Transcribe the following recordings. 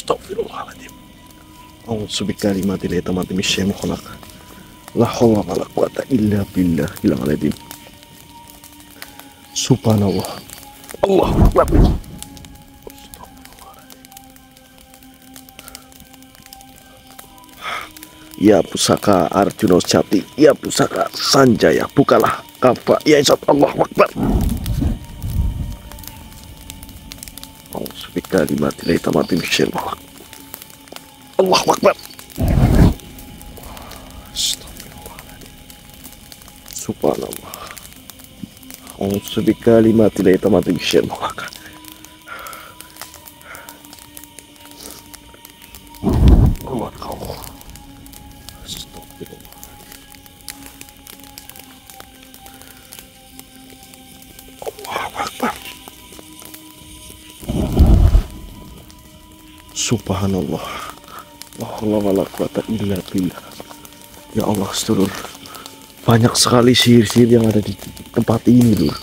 Astagfirullahaladzim. A'udzu bikalimatillahi tammati min syarri ma khalaq. La haula wala quwata illa billahil azim. Subhanallah. Allahu akbar. Ya pusaka Arjuna Jati, ya pusaka Sanjaya, bukalah kafa ya Isat. Allahu akbar. A'udzu bikalimatillahi tammati min syarri ma khalaq. Allahu akbar. Subhanallah. A'udzu bikalimatillahi tammati min syarri ma khalaq. Subhanallah. La haula wala quwata illa billah. Ya Allah, seluruh banyak sekali sihir-sihir yang ada di tempat ini, Lur.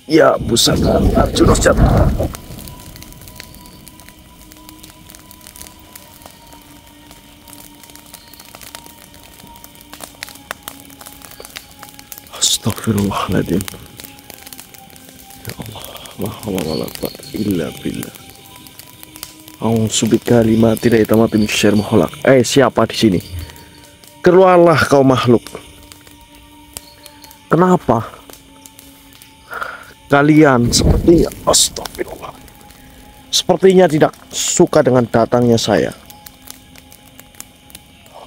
Ya pusaka Arjuna Jati. Astagfirullahaladzim. Ya Allah, la haula wala quwata illa billah. A'udzu bikalimatillahi tammati min syarri ma khalaq. Siapa di sini? Keluarlah kau makhluk. Kenapa kalian seperti astagfirullah, sepertinya tidak suka dengan datangnya saya?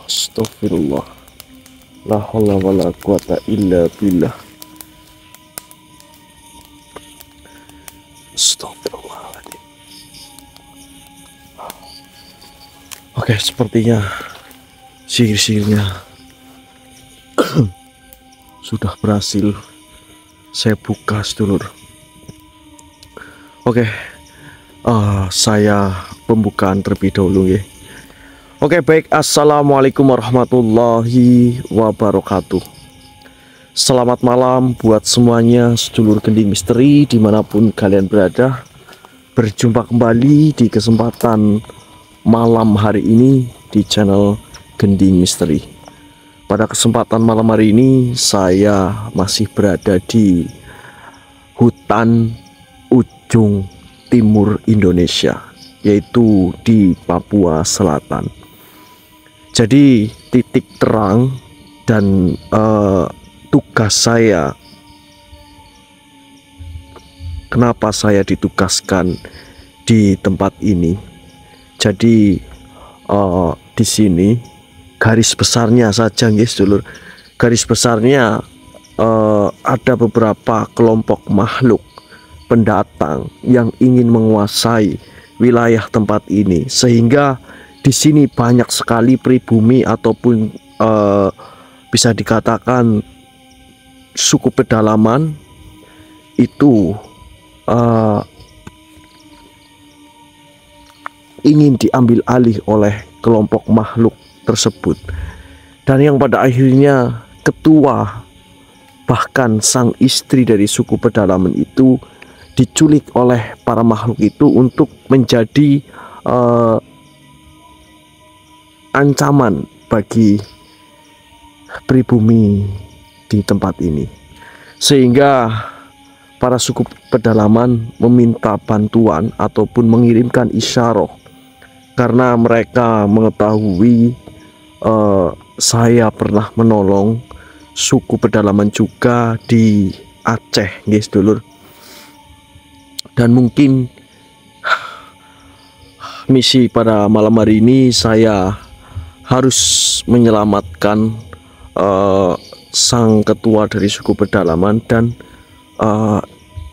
Astagfirullah. La haula wala quwata illa billah. Astagfirullahaladzim. Oke, sepertinya sihir-sihirnya sudah berhasil saya buka, sedulur. Oke, saya pembukaan terlebih dahulu ya. Oke, baik. Assalamualaikum warahmatullahi wabarakatuh. Selamat malam buat semuanya sedulur Gending Misteri dimanapun kalian berada. Berjumpa kembali di kesempatan malam hari ini di channel Gending Misteri. Pada kesempatan malam hari ini saya masih berada di hutan ujung timur Indonesia, yaitu di Papua Selatan. Jadi titik terang dan tugas saya, kenapa saya ditugaskan di tempat ini. Jadi di sini garis besarnya saja, guys, dulur. Garis besarnya ada beberapa kelompok makhluk pendatang yang ingin menguasai wilayah tempat ini, sehingga di sini banyak sekali pribumi ataupun bisa dikatakan suku pedalaman itu ingin diambil alih oleh kelompok makhluk tersebut, dan yang pada akhirnya ketua bahkan sang istri dari suku pedalaman itu diculik oleh para makhluk itu untuk menjadi ancaman bagi pribumi di tempat ini, sehingga para suku pedalaman meminta bantuan ataupun mengirimkan isyarat karena mereka mengetahui saya pernah menolong suku pedalaman juga di Aceh, guys, dulur. Dan mungkin misi pada malam hari ini saya harus menyelamatkan sang ketua dari suku pedalaman dan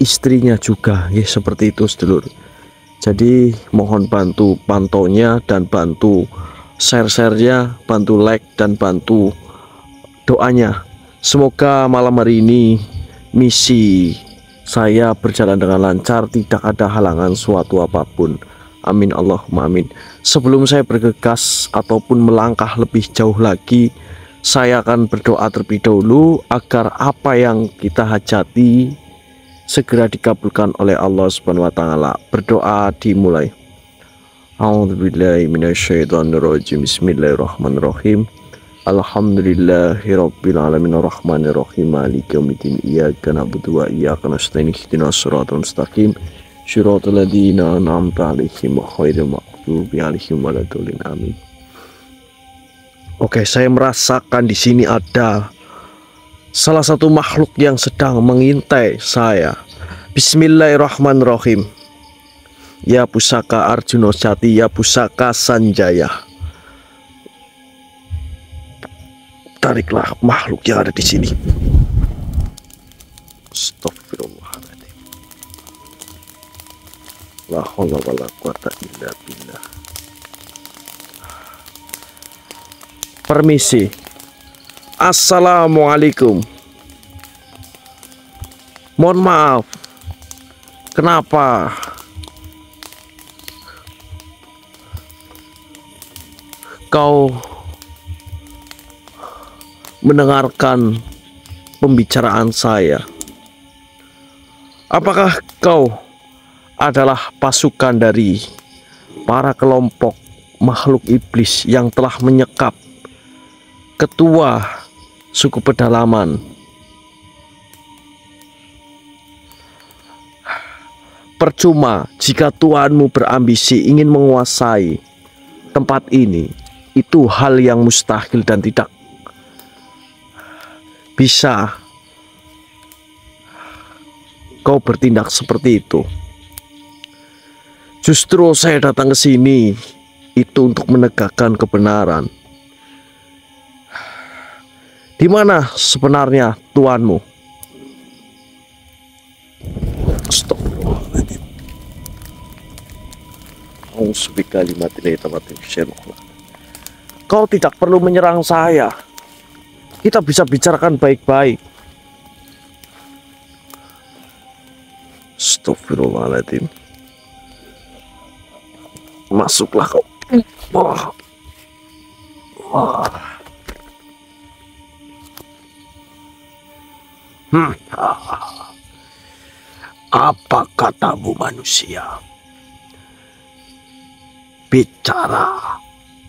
istrinya juga, ya, seperti itu, sedulur. Jadi mohon bantu pantaunya dan bantu share-nya, bantu like dan bantu doanya. Semoga malam hari ini misi saya berjalan dengan lancar, tidak ada halangan suatu apapun. Amin Allahumma amin. Sebelum saya bergegas ataupun melangkah lebih jauh lagi, saya akan berdoa terlebih dahulu agar apa yang kita hajati segera dikabulkan oleh Allah Subhanahu wa taala. Berdoa dimulai. A'udzubillahi minasyaitonirrajim. Bismillahirrahmanirrahim. Alhamdulillahirabbil alamin arrahmanirrahim maliki yaumiddin iyyaka na'budu wa iyyaka nasta'in ihdinas siratal mustaqim siratal ladzina an'amta 'alaihim ghairil maghdubi 'alaihim waladdallin amin. Oke, saya merasakan di sini ada salah satu makhluk yang sedang mengintai saya. Bismillahirrahmanirrahim. Ya pusaka Arjuna Jati, ya pusaka Sanjaya, tariklah makhluk yang ada di sini. Astagfirullahaladzim. La haula wala quwata illa billah. Permisi. Assalamualaikum. Mohon maaf. Kenapa kau mendengarkan pembicaraan saya? Apakah kau adalah pasukan dari para kelompok makhluk iblis yang telah menyekap ketua suku pedalaman? Percuma jika tuanmu berambisi ingin menguasai tempat ini. Itu hal yang mustahil dan tidak bisa kau bertindak seperti itu. Justru saya datang ke sini itu untuk menegakkan kebenaran. Di mana sebenarnya tuanmu? Astagfirullahaladzim. Kau tidak perlu menyerang saya. Kita bisa bicarakan baik-baik. Astagfirullahaladzim. Masuklah kau. Apa katamu manusia? Bicara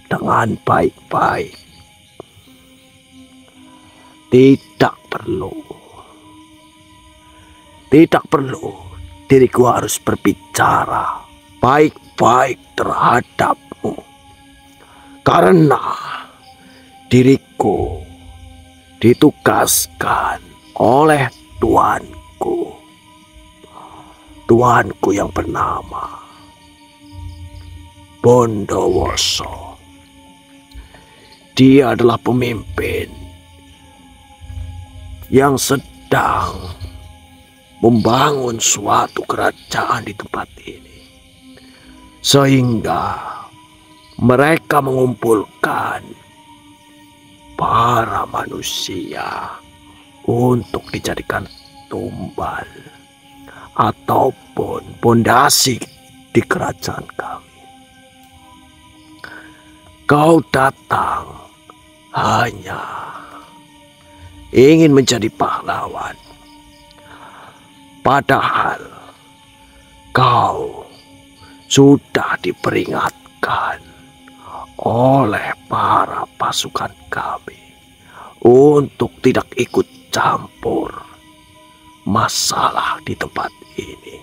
dengan baik-baik. Tidak perlu diriku harus berbicara baik-baik terhadapmu, karena diriku ditugaskan oleh tuanku yang bernama Bondowoso. Dia adalah pemimpin yang sedang membangun suatu kerajaan di tempat ini, sehingga mereka mengumpulkan para manusia untuk dijadikan tumbal ataupun pondasi di kerajaan kami. Kau datang hanya ingin menjadi pahlawan, padahal kau sudah diperingatkan oleh para pasukan kami untuk tidak ikut campur masalah di tempat ini.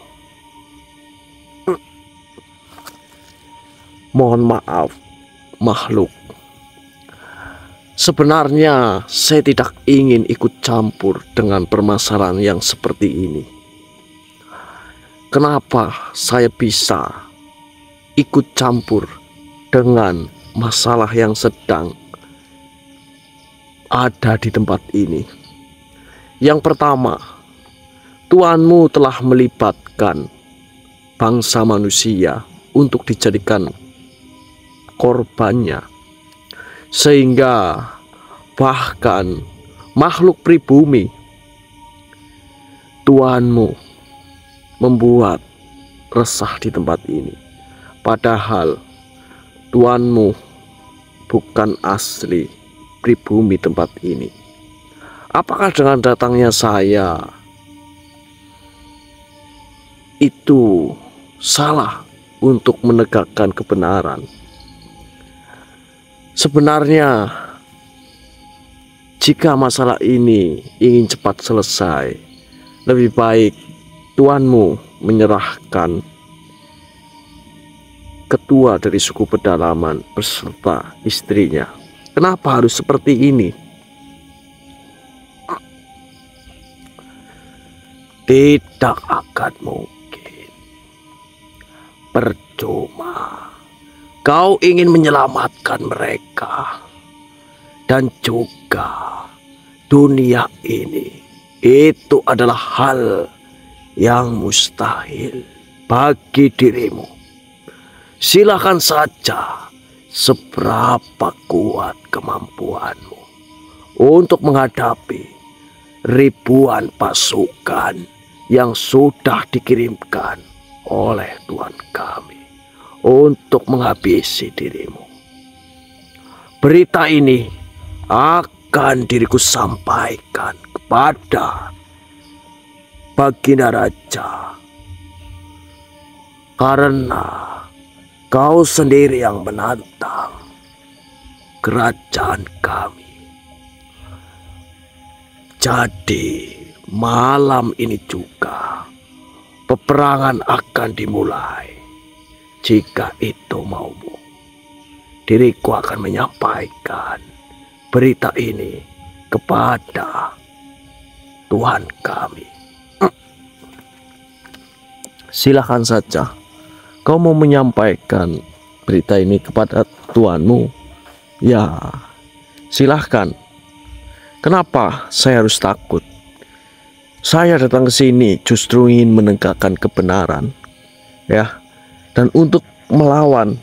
Mohon maaf, makhluk. Sebenarnya saya tidak ingin ikut campur dengan permasalahan yang seperti ini. Kenapa saya bisa ikut campur dengan masalah yang sedang ada di tempat ini? Yang pertama, tuanmu telah melibatkan bangsa manusia untuk dijadikan korbannya, sehingga bahkan makhluk pribumi tuanmu membuat resah di tempat ini. Padahal tuanmu bukan asli pribumi tempat ini. Apakah dengan datangnya saya itu salah untuk menegakkan kebenaran. Sebenarnya, jika masalah ini ingin cepat selesai, lebih baik tuanmu menyerahkan ketua dari suku pedalaman beserta istrinya. Kenapa harus seperti ini? Tidak akan mungkin. Percuma. Kau ingin menyelamatkan mereka. Dan juga dunia ini. Itu adalah hal yang mustahil bagi dirimu. Silakan saja seberapa kuat kemampuanmu untuk menghadapi ribuan pasukan yang sudah dikirimkan oleh Tuhan kami untuk menghabisi dirimu. Berita ini akan diriku sampaikan kepada Baginda Raja, karena kau sendiri yang menantang kerajaan kami. Jadi malam ini juga peperangan akan dimulai. Jika itu maumu, diriku akan menyampaikan berita ini kepada Tuhan kami. Silahkan saja. Kau mau menyampaikan berita ini kepada tuanmu? Ya, silahkan. Kenapa saya harus takut? Saya datang ke sini justru ingin menegakkan kebenaran, ya, dan untuk melawan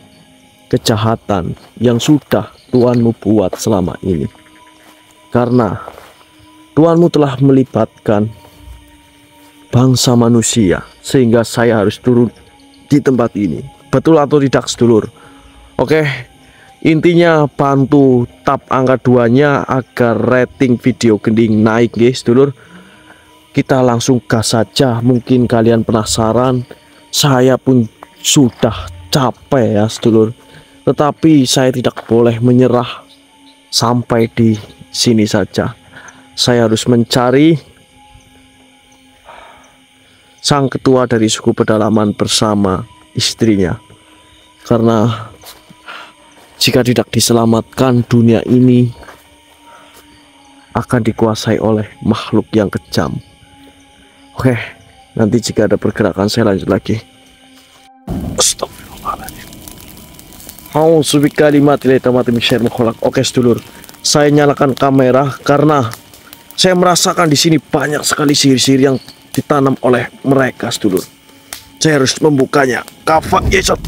kejahatan yang sudah tuanmu buat selama ini. Karena tuanmu telah melibatkan bangsa manusia, sehingga saya harus turun di tempat ini. Betul atau tidak, sedulur? Oke. Intinya bantu tap angka 2-nya agar rating video gending naik, guys, sedulur. Kita langsung gas saja. Mungkin kalian penasaran, saya pun sudah capek ya, sedulur. Tetapi saya tidak boleh menyerah sampai di sini saja. Saya harus mencari sang ketua dari suku pedalaman bersama istrinya. Karena jika tidak diselamatkan, dunia ini akan dikuasai oleh makhluk yang kejam. Oke, nanti jika ada pergerakan saya lanjut lagi. Astagfirullahaladzim. Oke, sedulur, saya nyalakan kamera karena saya merasakan di sini banyak sekali sihir-sihir yang ditanam oleh mereka, sedulur. Saya harus membukanya. Kafa yesot.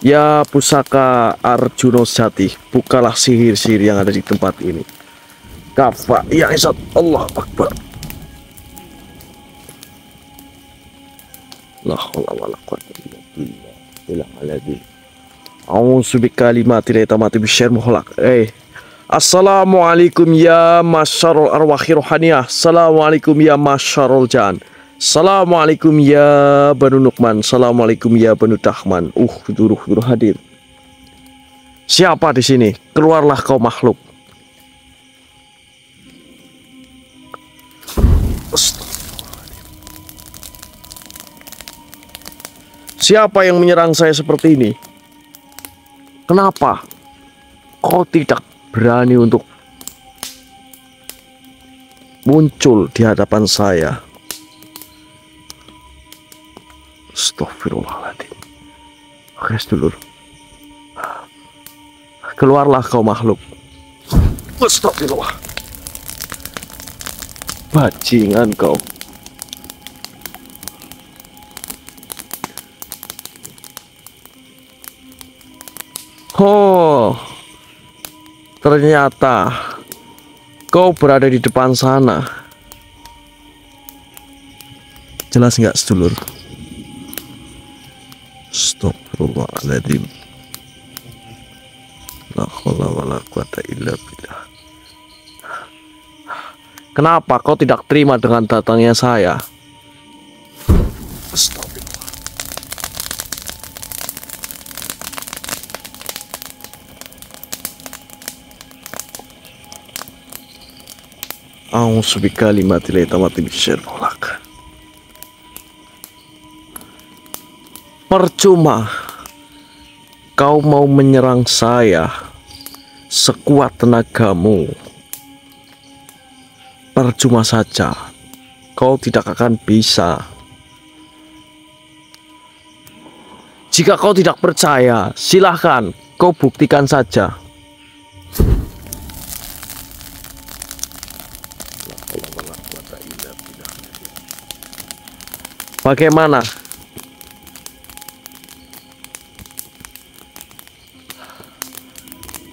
Ya pusaka Arjuna Sati, bukalah sihir-sihir yang ada di tempat ini. Kafa ya yesot. Allah Akbar. La haula wala quwwata illa billah. Assalamualaikum ya masyarul arwahi rohaniyah. Assalamualaikum ya masyarul jan. Assalamualaikum ya Banu Nukman. Assalamualaikum ya Banu Dahman. Duruh hadir. Siapa di sini? Keluarlah kau makhluk. Siapa yang menyerang saya seperti ini? Kenapa kau tidak berani untuk muncul di hadapan saya? Astagfirullahaladzim. Oke, sedulur, keluarlah kau makhluk. Astagfirullah. Bajingan kau. Oh, ternyata kau berada di depan sana. Jelas nggak, sedulur? Astagfirullahaladzim. La haula wala quwata illa billah. Kenapa kau tidak terima dengan datangnya saya? Astagfirullah. A'udzu bikalimatillahi tammati min syarri ma khalaq. Percuma kau mau menyerang saya sekuat tenagamu. Percuma saja, kau tidak akan bisa. Jika kau tidak percaya, silahkan kau buktikan saja. Bagaimana?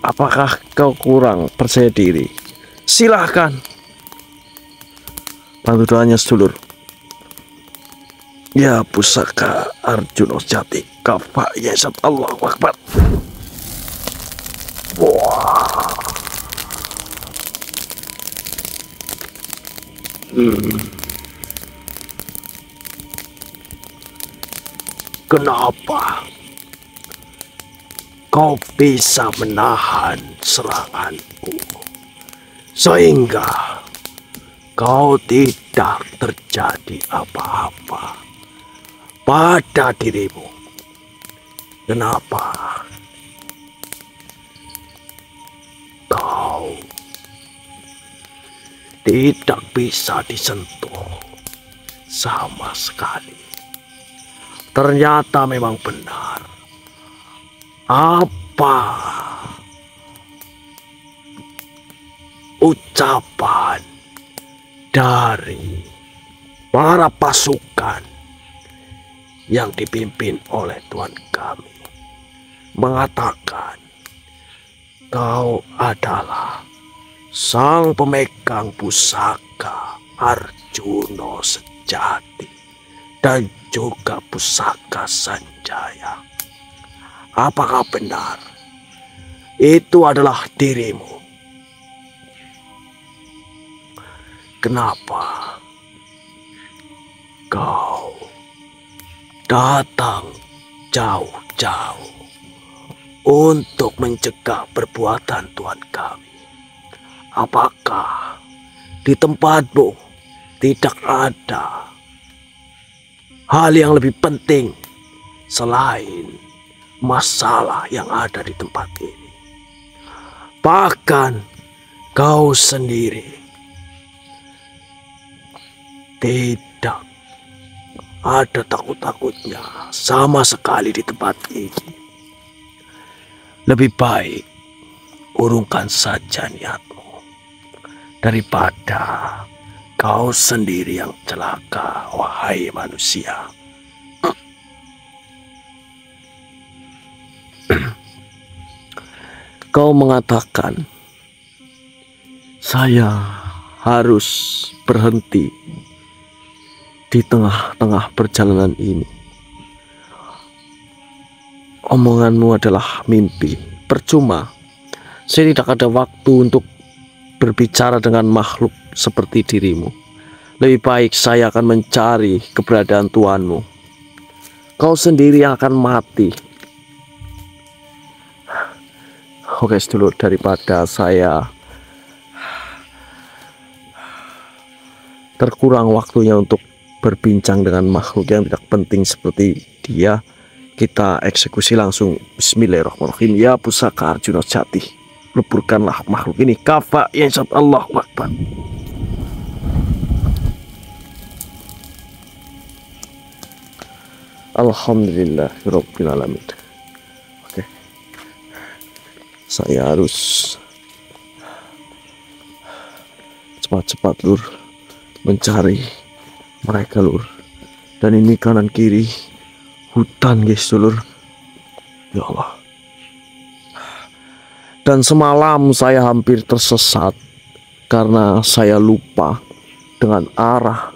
Apakah kau kurang percaya diri? Silahkan. Bantu doanya sedulur. Ya pusaka Arjuna Jati kafa yasat Allahu Akbar. Wah. Kenapa kau bisa menahan seranganku sehingga kau tidak terjadi apa-apa pada dirimu? Kenapa kau tidak bisa disentuh sama sekali? Ternyata memang benar apa ucapan dari para pasukan yang dipimpin oleh Tuhan kami mengatakan kau adalah sang pemegang pusaka Arjuna sejati dan juga pusaka Sanjaya. Apakah benar itu adalah dirimu? Kenapa kau datang jauh-jauh untuk mencegah perbuatan Tuhan kami? Apakah di tempatmu tidak ada hal yang lebih penting selain masalah yang ada di tempat ini? Bahkan kau sendiri tidak ada takut-takutnya sama sekali di tempat ini. Lebih baik urungkan saja niatmu daripada kau sendiri yang celaka, wahai manusia. Kau mengatakan saya harus berhenti di tengah-tengah perjalanan ini. Omonganmu adalah mimpi. Percuma. Saya tidak ada waktu untuk berbicara dengan makhluk seperti dirimu. Lebih baik saya akan mencari keberadaan Tuhanmu. Kau sendiri yang akan mati. Oke sedulur, daripada saya terkurang waktunya untuk berbincang dengan makhluk yang tidak penting seperti dia, kita eksekusi langsung. Bismillahirrahmanirrahim. Ya pusaka Arjuna Jati, leburkanlah makhluk ini. Kafa yasat Allahu Akbar. Alhamdulillahirabbil alamin. Oke. Saya harus cepat-cepat lur mencari mereka lur. Dan ini kanan kiri hutan guys lur. Ya Allah. Dan semalam saya hampir tersesat karena saya lupa dengan arah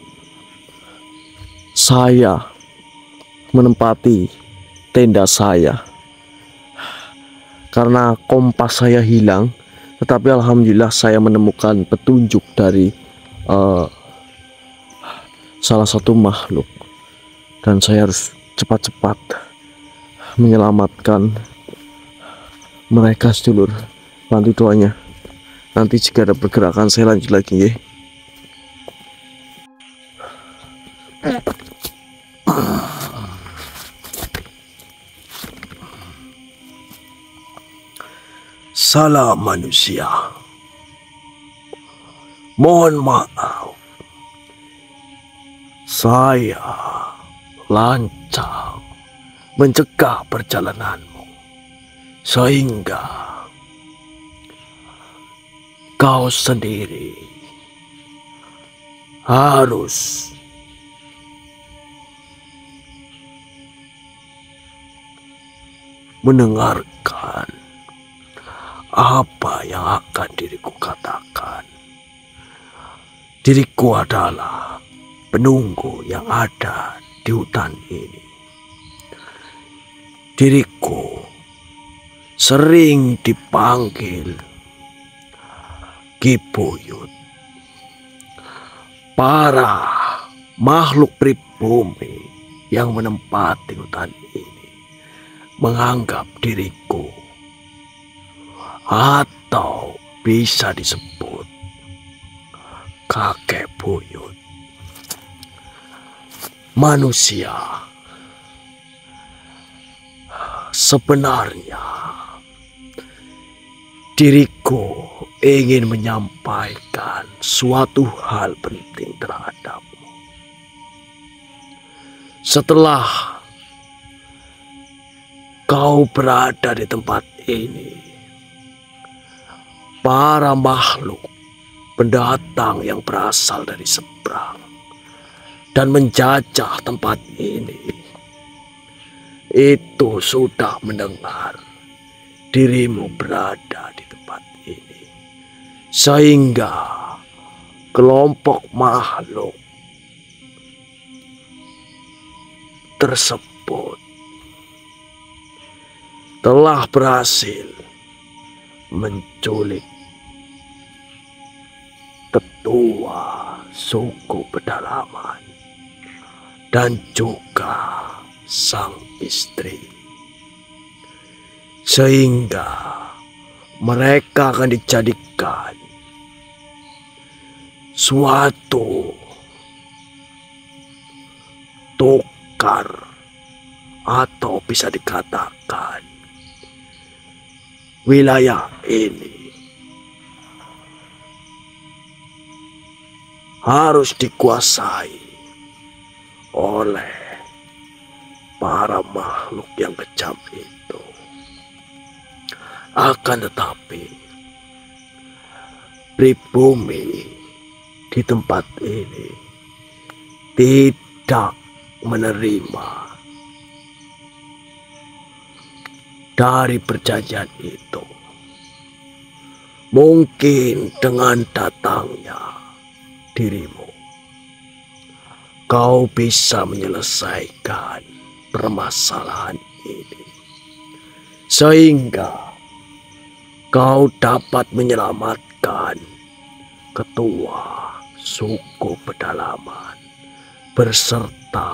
saya menempati tenda saya, karena kompas saya hilang. Tetapi alhamdulillah saya menemukan petunjuk dari eh, salah satu makhluk, dan saya harus cepat-cepat menyelamatkan mereka sedulur. Bantu doanya. Nanti jika ada pergerakan saya lanjut lagi ya. Salam manusia. Mohon maaf, saya lancang mencegah perjalananmu sehingga kau sendiri harus mendengarkan apa yang akan diriku katakan. Diriku adalah penunggu yang ada di hutan ini. Diriku sering dipanggil Ki Buyut. Para makhluk pribumi yang menempati hutan ini menganggap diriku, atau bisa disebut kakek buyut. Manusia, sebenarnya diriku ingin menyampaikan suatu hal penting terhadapmu. Setelah kau berada di tempat ini, para makhluk pendatang yang berasal dari seberang dan menjajah tempat ini itu sudah mendengar dirimu berada di tempat ini, sehingga kelompok makhluk tersebut telah berhasil menculik ketua suku pedalaman dan juga sang istri, sehingga mereka akan dijadikan suatu tukar, atau bisa dikatakan wilayah ini harus dikuasai oleh para makhluk yang kejam itu. Akan tetapi pribumi di tempat ini tidak menerima dari perjanjian itu. Mungkin dengan datangnya dirimu, kau bisa menyelesaikan permasalahan ini, sehingga kau dapat menyelamatkan ketua suku pedalaman beserta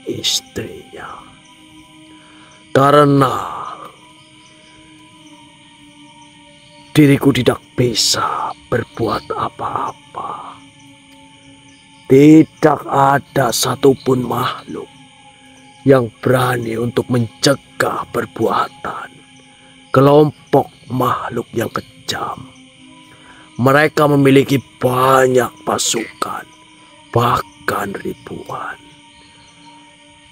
istrinya. Karena diriku tidak bisa berbuat apa-apa. Tidak ada satupun makhluk yang berani untuk mencegah perbuatan kelompok makhluk yang kejam. Mereka memiliki banyak pasukan, bahkan ribuan.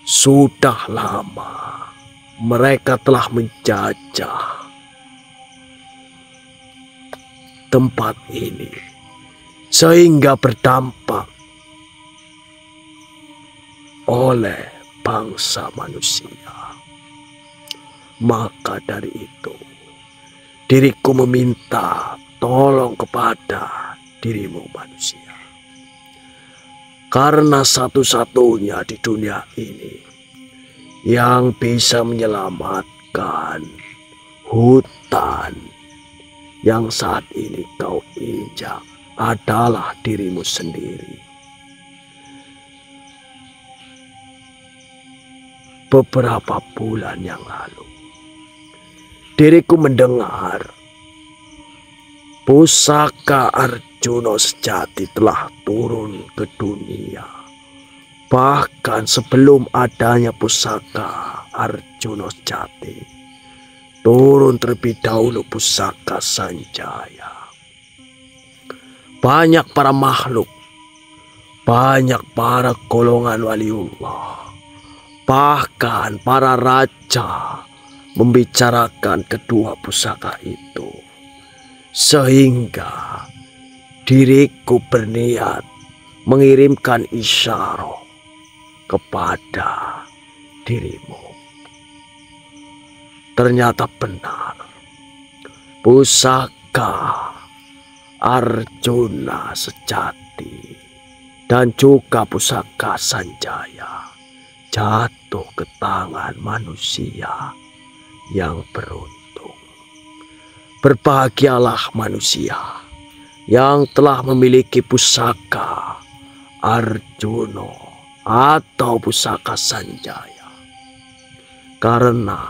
Sudah lama mereka telah menjajah tempat ini, sehingga berdampak oleh bangsa manusia. Maka dari itu, diriku meminta tolong kepada dirimu manusia, karena satu-satunya di dunia ini yang bisa menyelamatkan hutan yang saat ini kau injak adalah dirimu sendiri. Beberapa bulan yang lalu, diriku mendengar pusaka Arjuna sejati telah turun ke dunia. Bahkan sebelum adanya pusaka Arjuna sejati, turun terlebih dahulu pusaka Sanjaya. Banyak para makhluk, banyak para golongan waliullah, bahkan para raja membicarakan kedua pusaka itu. Sehingga diriku berniat mengirimkan isyarat kepada dirimu. Ternyata benar, pusaka Arjuna sejati dan juga pusaka Sanjaya jatuh ke tangan manusia yang beruntung. Berbahagialah manusia yang telah memiliki pusaka Arjuna atau pusaka Sanjaya, karena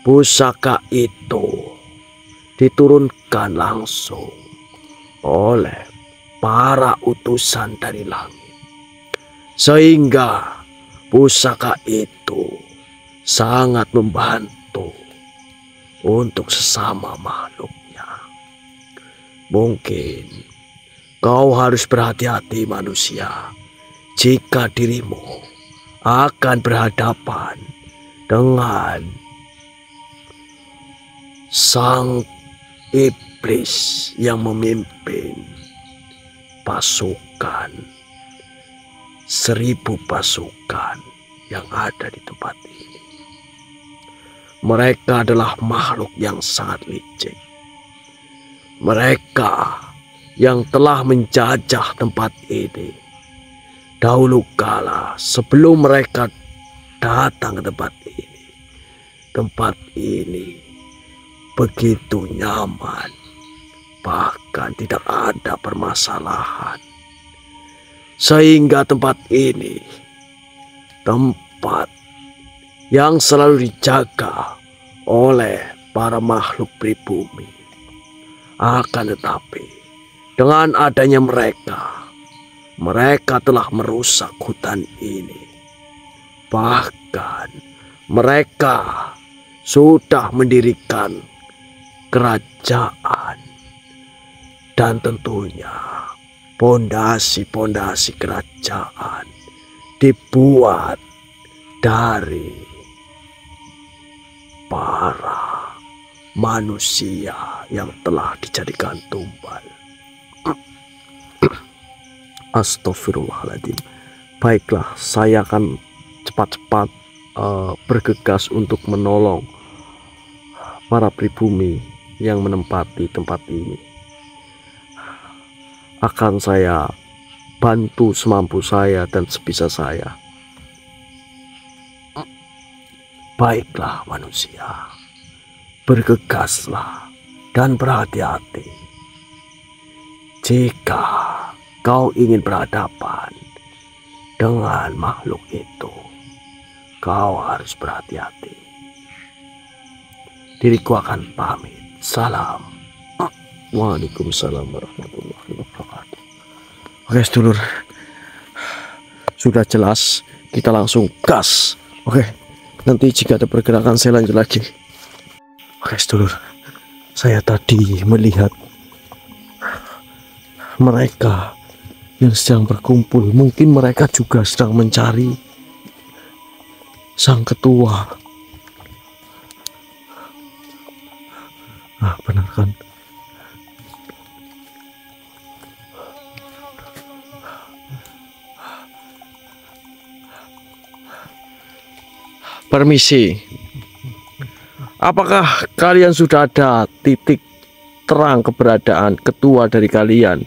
pusaka itu diturunkan langsung oleh para utusan dari langit, sehingga pusaka itu sangat membantu untuk sesama makhluknya. Mungkin kau harus berhati-hati manusia jika dirimu akan berhadapan dengan sang iblis yang memimpin pasukan 1000 pasukan yang ada di tempat ini. Mereka adalah makhluk yang sangat licik. Mereka yang telah menjajah tempat ini dahulu kala sebelum mereka datang ke tempat ini. Tempat ini begitu nyaman, bahkan tidak ada permasalahan. Sehingga tempat ini tempat yang selalu dijaga oleh para makhluk pribumi. Akan tetapi dengan adanya mereka telah merusak hutan ini. Bahkan mereka sudah mendirikan kerajaan, dan tentunya pondasi-pondasi kerajaan dibuat dari para manusia yang telah dijadikan tumbal. Astagfirullahaladzim. Baiklah, saya akan cepat-cepat bergegas untuk menolong para pribumi yang menempati tempat ini. Akan saya bantu semampu saya dan sebisa saya. Baiklah manusia, bergegaslah dan berhati-hati. Jika kau ingin berhadapan dengan makhluk itu, kau harus berhati-hati. Diriku akan pamit. Salam. Waalaikumsalam warahmatullahi wabarakatuh. Oke sedulur, sudah jelas, kita langsung gas. Oke, nanti jika ada pergerakan saya lanjut lagi. Oke sedulur, saya tadi melihat mereka yang sedang berkumpul. Mungkin mereka juga sedang mencari sang ketua. Benar kan? Permisi, apakah kalian sudah ada titik terang keberadaan ketua dari kalian?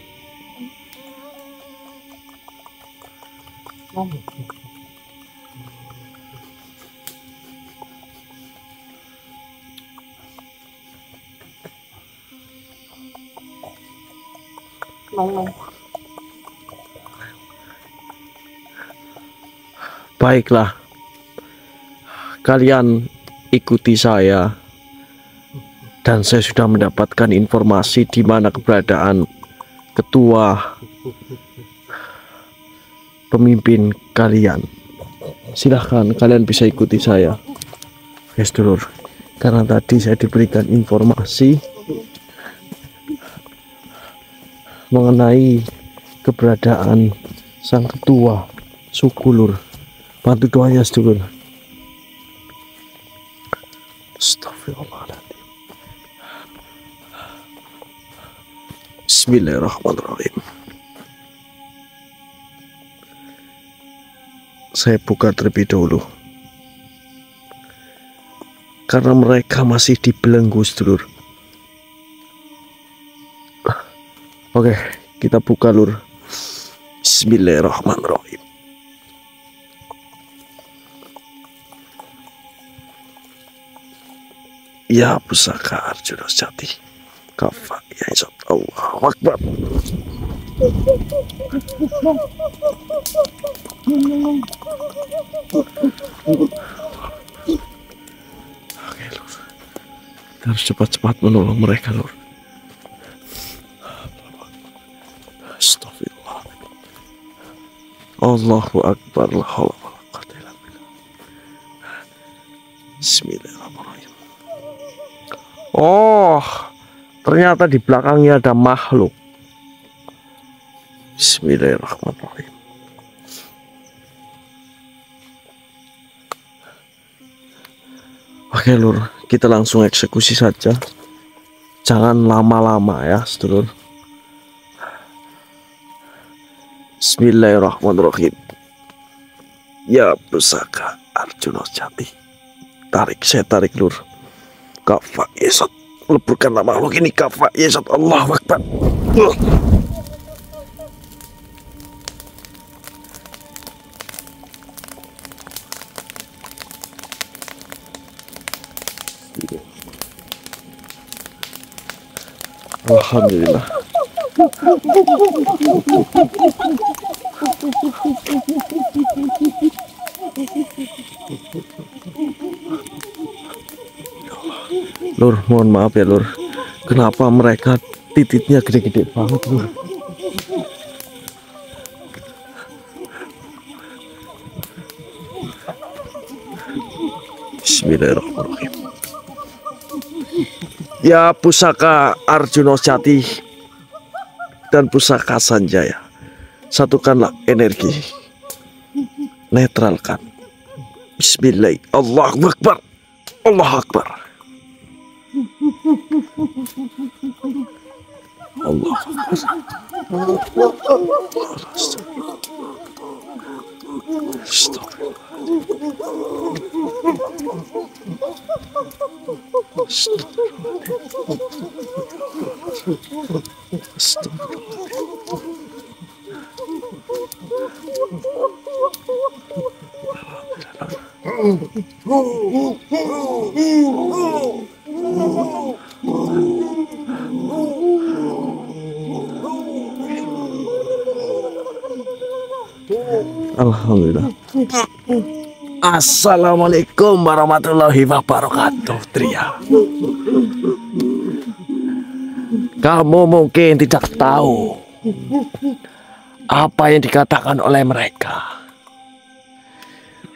Baiklah, kalian ikuti saya, dan saya sudah mendapatkan informasi di mana keberadaan ketua pemimpin kalian. Silahkan kalian bisa ikuti saya, guys dulur, karena tadi saya diberikan informasi mengenai keberadaan sang ketua suku lur. Bantu doanya sedulur. Astagfirullahaladzim. Bismillahirrahmanirrahim. Saya buka terlebih dahulu karena mereka masih dibelenggu sedulur. Oke, kita buka lur. Bismillahirrahmanirrahim. Ya pusaka Arjuna Sejati, Kafa ya Isot, Allahu Akbar. Oke lur, kita harus cepat-cepat menolong mereka lur. Astagfirullah. Allahu Akbar. La haula wala quwwata illa billah. Bismillahirrahmanirrahim. Oh, ternyata di belakangnya ada makhluk. Bismillahirrahmanirrahim. Oke lur, kita langsung eksekusi saja. Jangan lama-lama ya sedulur. Bismillahirrahmanirrahim. Ya pusaka Arjuna Sejati. Tarik, saya tarik lur. Kafa Yesot, leburkanlah makhluk ini. Kafa Yesot, Allahu Akbar. Alhamdulillah. Lur, mohon maaf ya lur, kenapa mereka titiknya gede-gede banget lur. Bismillahirrahmanirrahim. Ya pusaka Arjuna Sejati dan pusaka Sanjaya, satukanlah energi, netralkan. Bismillah, Allahu Akbar, Allahu Akbar. Allah. Alhamdulillah. Assalamualaikum warahmatullahi wabarakatuh. Tria, kamu mungkin tidak tahu apa yang dikatakan oleh mereka.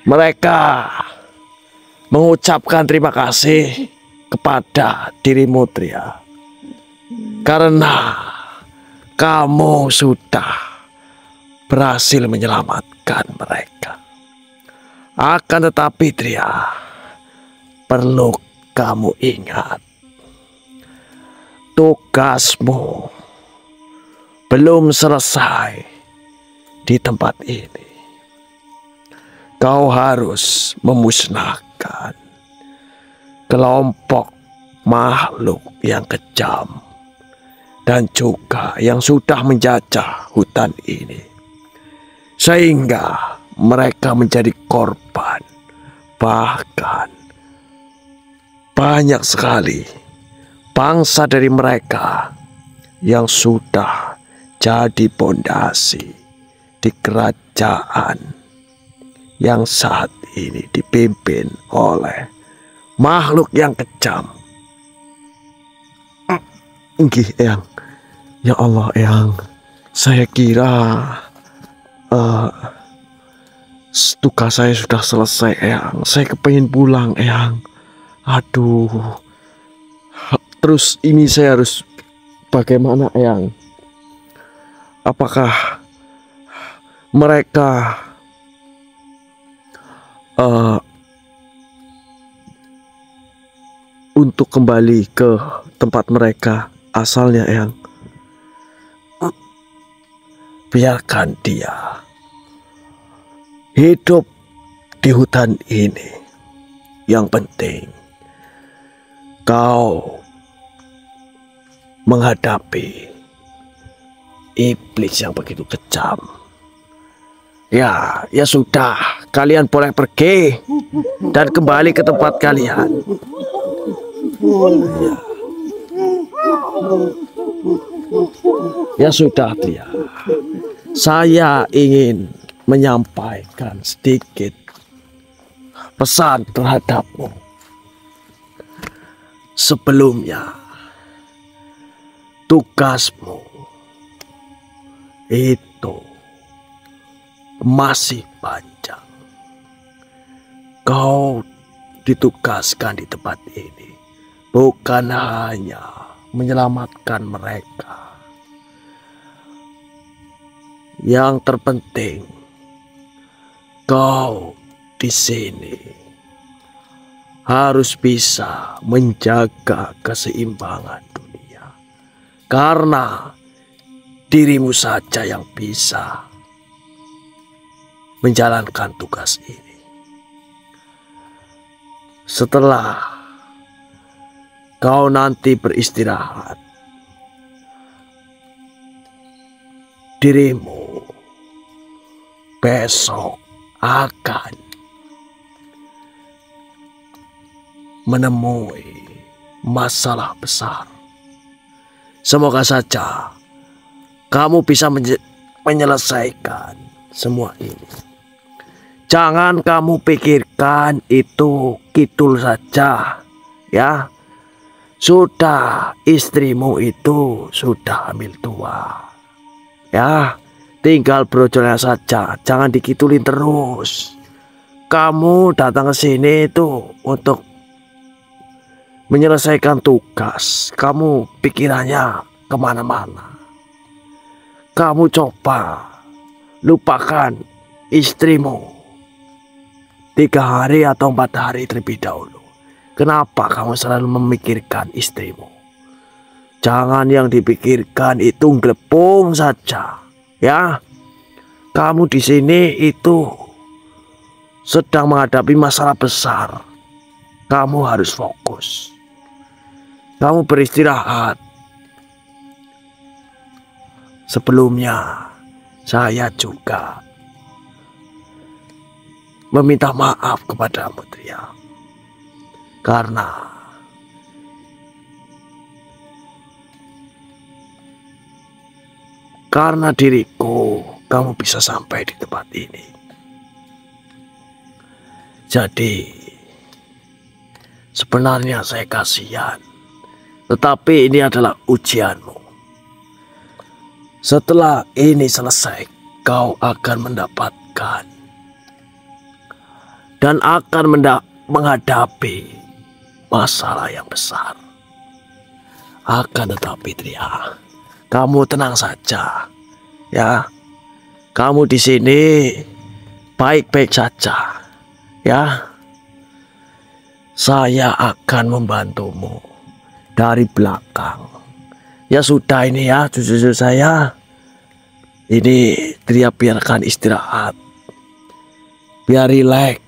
Mereka mengucapkan terima kasih kepada dirimu Tria, karena kamu sudah berhasil menyelamatkan mereka. Akan tetapi Tria, perlu kamu ingat, tugasmu belum selesai di tempat ini. Kau harus memusnahkan kelompok makhluk yang kejam dan juga yang sudah menjajah hutan ini, sehingga mereka menjadi korban. Bahkan banyak sekali bangsa dari mereka yang sudah menjadi pondasi di kerajaan yang saat ini dipimpin oleh makhluk yang kejam. Nggih, Eyang. Ya Allah, Eyang. Saya kira tugas saya sudah selesai, Eyang. Saya kepengin pulang, Eyang. Aduh. Terus ini saya harus bagaimana, Eyang? Apakah mereka untuk kembali ke tempat mereka asalnya, Eyang? Biarkan dia hidup di hutan ini. Yang penting kau menghadapi iblis yang begitu kejam. Ya sudah, kalian boleh pergi dan kembali ke tempat kalian. Ya sudah, Tria. Saya ingin menyampaikan sedikit pesan terhadapmu. Sebelumnya, tugasmu itu masih panjang. Kau ditugaskan di tempat ini bukan hanya menyelamatkan mereka. Yang terpenting, kau di sini harus bisa menjaga keseimbangan dunia. Karena dirimu saja yang bisa menjalankan tugas ini. Setelah kau nanti beristirahat, dirimu besok akan menemui masalah besar. Semoga saja kamu bisa menyelesaikan semua ini. Jangan kamu pikirkan itu kidul saja, ya. Sudah, istrimu itu sudah hamil tua, ya. Tinggal brojolnya saja, jangan dikitulin terus. Kamu datang ke sini itu untuk menyelesaikan tugas. Kamu pikirannya kemana-mana. Kamu coba lupakan istrimu 3 hari atau 4 hari terlebih dahulu. Kenapa kamu selalu memikirkan istrimu? Jangan yang dipikirkan itu gelepung saja. Ya, kamu di sini itu sedang menghadapi masalah besar. Kamu harus fokus. Kamu beristirahat. Sebelumnya, saya juga meminta maaf kepadamu, Tria. Karena diriku, kamu bisa sampai di tempat ini. Jadi, sebenarnya saya kasihan. Tetapi ini adalah ujianmu. Setelah ini selesai, kau akan mendapatkan dan akan menghadapi masalah yang besar. Akan tetapi, Tria, kamu tenang saja, ya. Kamu di sini baik-baik saja, ya. Saya akan membantumu dari belakang. Ya sudah ini ya, cucu-cucu saya. Ini Tria biarkan istirahat. Biar rileks.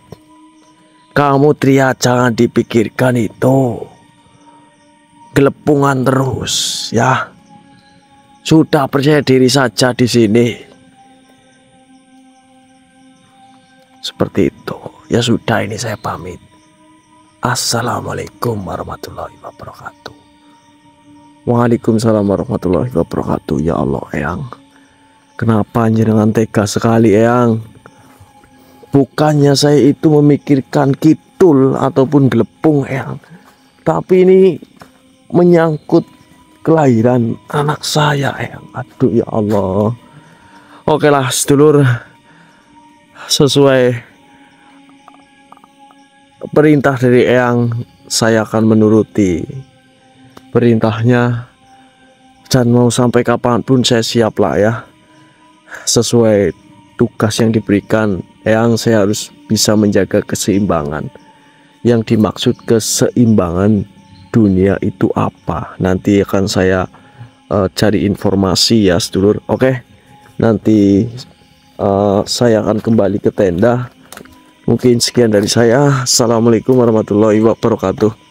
Kamu, Tria, jangan dipikirkan itu gelepungan terus, ya. Sudah, percaya diri saja di sini. Seperti itu. Ya sudah, ini saya pamit. Assalamualaikum warahmatullahi wabarakatuh. Waalaikumsalam warahmatullahi wabarakatuh. Ya Allah, Eyang. Kenapa jenengan tega sekali Eyang? Bukannya saya itu memikirkan kidul ataupun gelepung Eyang, tapi ini menyangkut kelahiran anak saya Eyang. Aduh ya Allah. Oke lah sedulur, sesuai perintah dari Eyang, saya akan menuruti perintahnya. Dan mau sampai kapanpun saya siap lah ya. Sesuai tugas yang diberikan Eyang, saya harus bisa menjaga keseimbangan. Yang dimaksud keseimbangan dunia itu apa? Nanti akan saya cari informasi ya sedulur. Oke, nanti saya akan kembali ke tenda. Mungkin sekian dari saya. Assalamualaikum warahmatullahi wabarakatuh.